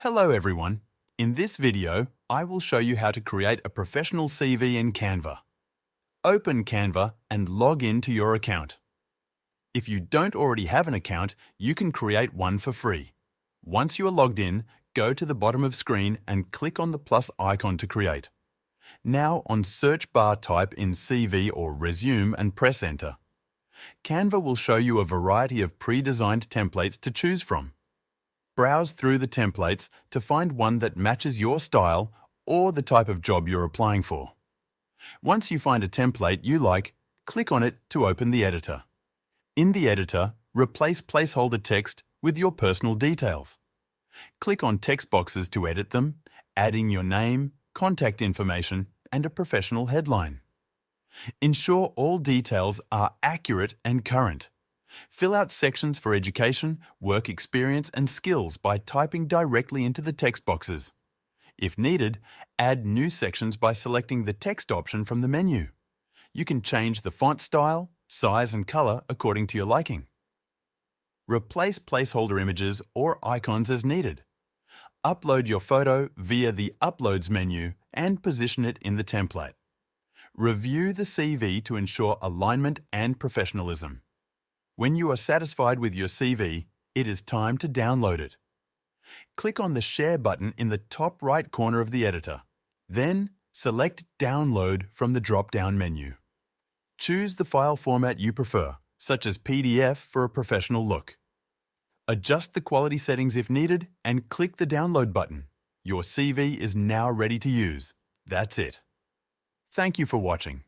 Hello everyone. In this video, I will show you how to create a professional CV in Canva. Open Canva and log in to your account. If you don't already have an account, you can create one for free. Once you are logged in, go to the bottom of screen and click on the plus icon to create. Now on search bar type in CV or resume and press enter. Canva will show you a variety of pre-designed templates to choose from. Browse through the templates to find one that matches your style or the type of job you're applying for. Once you find a template you like, click on it to open the editor. In the editor, replace placeholder text with your personal details. Click on text boxes to edit them, adding your name, contact information, and a professional headline. Ensure all details are accurate and current. Fill out sections for education, work experience, and skills by typing directly into the text boxes. If needed, add new sections by selecting the text option from the menu. You can change the font style, size, and color according to your liking. Replace placeholder images or icons as needed. Upload your photo via the Uploads menu and position it in the template. Review the CV to ensure alignment and professionalism. When you are satisfied with your CV, it is time to download it. Click on the Share button in the top right corner of the editor. Then, select Download from the drop-down menu. Choose the file format you prefer, such as PDF for a professional look. Adjust the quality settings if needed and click the Download button. Your CV is now ready to use. That's it. Thank you for watching.